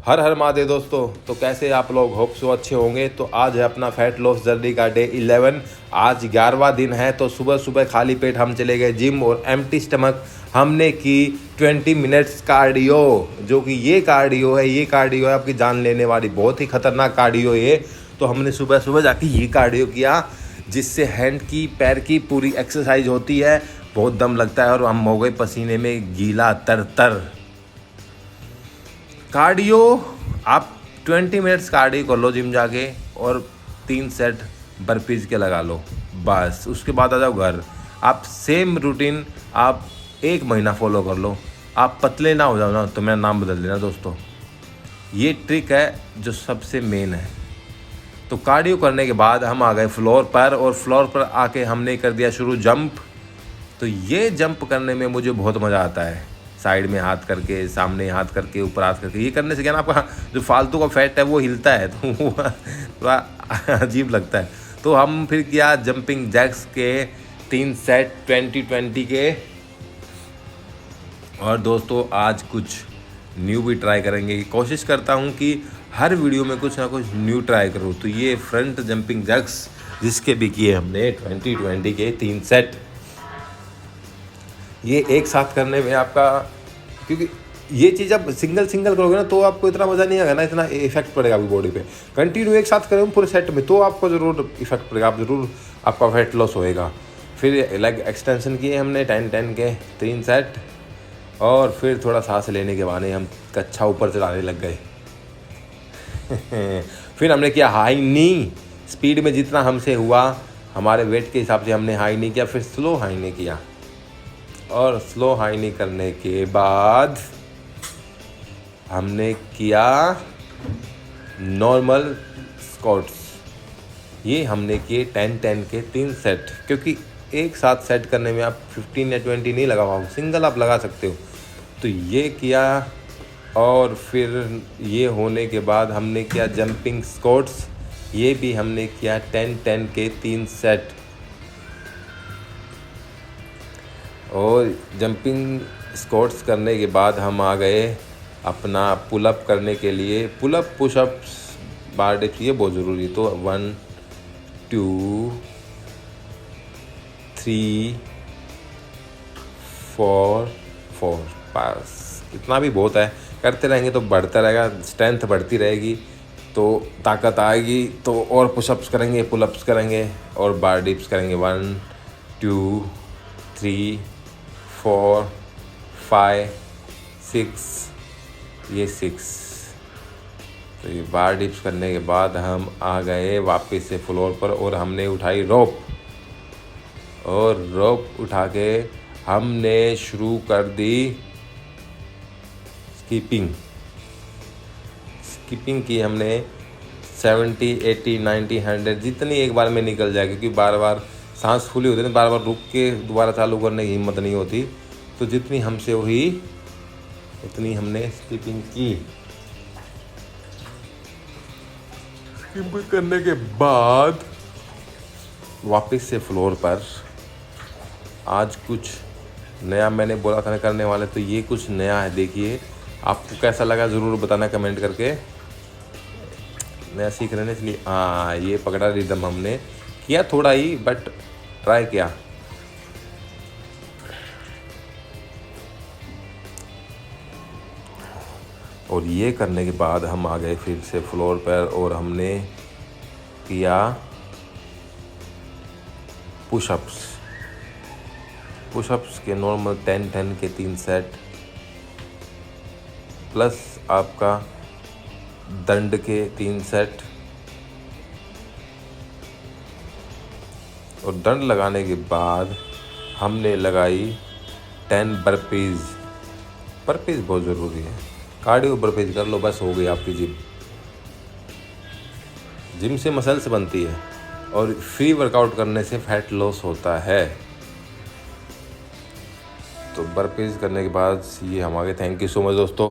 हर हर महादेव दोस्तों। तो कैसे आप लोग, होप सो अच्छे होंगे। तो आज है अपना फैट लॉस जर्नी का डे 11। आज 11वां दिन है। तो सुबह सुबह खाली पेट हम चले गए जिम और एम्प्टी स्टमक हमने की 20 मिनट्स कार्डियो। जो कि ये कार्डियो है आपकी जान लेने वाली, बहुत ही खतरनाक कार्डियो ये। तो हमने सुबह सुबह जाके ये कार्डियो किया, जिससे हैंड की पैर की पूरी एक्सरसाइज होती है। बहुत दम लगता है और हम हो गए पसीने में गीला तर तर। कार्डियो आप 20 मिनट्स कार्डियो कर लो जिम जाके, और 3 सेट बर्पीज के लगा लो, बस। उसके बाद आ जाओ घर। आप सेम रूटीन आप 1 महीना फॉलो कर लो। आप पतले ना हो जाओ ना तो मेरा नाम बदल देना दोस्तों। ये ट्रिक है जो सबसे मेन है। तो कार्डियो करने के बाद हम आ गए फ्लोर पर, और फ्लोर पर आके हमने कर दिया शुरू जंप। तो ये जंप करने में मुझे बहुत मज़ा आता है। साइड में हाथ करके, सामने हाथ करके, ऊपर हाथ करके, ये करने से क्या ना आपका जो फालतू का फैट है वो हिलता है, तो वो थोड़ा अजीब लगता है। तो हम फिर किया जंपिंग जैक्स के 3 सेट 20-20 के। और दोस्तों आज कुछ न्यू भी ट्राई करेंगे। कोशिश करता हूँ कि हर वीडियो में कुछ ना कुछ न्यू ट्राई करूँ। तो ये फ्रंट जंपिंग जैक्स जिसके भी किए हमने 20-20 के 3 सेट। ये एक साथ करने में आपका, क्योंकि ये चीज़ आप सिंगल करोगे ना तो आपको इतना मज़ा नहीं आएगा ना, इतना इफेक्ट पड़ेगा आपकी बॉडी पे। कंटिन्यू एक साथ करोगे पूरे सेट में तो आपको ज़रूर इफेक्ट पड़ेगा, आप ज़रूर आपका फैट लॉस होएगा। फिर लेग एक्सटेंशन किए हमने 10-10 के 3 सेट, और फिर थोड़ा सांस लेने के बहाने हम कच्छा ऊपर चलाने लग गए। फिर हमने किया हाई नी, स्पीड में जितना हमसे हुआ हमारे वेट के हिसाब से हमने हाई नी किया, फिर स्लो हाई नी किया। और स्लो हाई नी करने के बाद हमने किया नॉर्मल स्क्वाट्स। ये हमने किए 10-10 के 3 सेट, क्योंकि एक साथ सेट करने में आप 15 या 20 नहीं लगा पाओगे, सिंगल आप लगा सकते हो। तो ये किया, और फिर ये होने के बाद हमने किया जंपिंग स्क्वाट्स। ये भी हमने किया 10-10 के 3 सेट। और जंपिंग स्क्वाट्स करने के बाद हम आ गए अपना पुलअप करने के लिए। पुलअप पुशअप्स बार डिप्स ये बहुत ज़रूरी है। तो 1 2 3 4 बस इतना भी बहुत है। करते रहेंगे तो बढ़ता रहेगा, स्ट्रेंथ बढ़ती रहेगी, तो ताकत आएगी। तो और पुशअप्स करेंगे, पुलअप्स करेंगे, और बार डिप्स करेंगे। 1 2 3 4 5 6, ये 6। तो ये बार डिप्स करने के बाद हम आ गए वापस से फ्लोर पर, और हमने उठाई रोप। और रोप उठा के हमने शुरू कर दी स्कीपिंग की हमने 70 80 90 100 जितनी एक बार में निकल जाए, क्योंकि बार बार सांस फूली होती है, बार बार रुक के दोबारा चालू करने की हिम्मत नहीं होती। तो जितनी हमसे हुई उतनी हमने स्कीपिंग की। स्कीपिंग करने के बाद वापस से फ्लोर पर। आज कुछ नया मैंने बोला था करने वाले, तो ये कुछ नया है। देखिए आपको कैसा लगा ज़रूर बताना कमेंट करके। नया सीख रहे हैं इसलिए हाँ, ये पकड़ा रिदम हमने किया, थोड़ा ही बट ट्राई किया। और ये करने के बाद हम आ गए फिर से फ्लोर पर, और हमने किया पुशअप्स के नॉर्मल 10-10 के 3 सेट, प्लस आपका दंड के 3 सेट। और दंड लगाने के बाद हमने लगाई 10 बर्पीज बहुत ज़रूरी है। कार्डियो बर्पीज कर लो, बस हो गई आपकी जिम से मसल्स बनती है, और फ्री वर्कआउट करने से फैट लॉस होता है। तो बर्पीज करने के बाद ये हम आ गए। थैंक यू सो मच दोस्तों।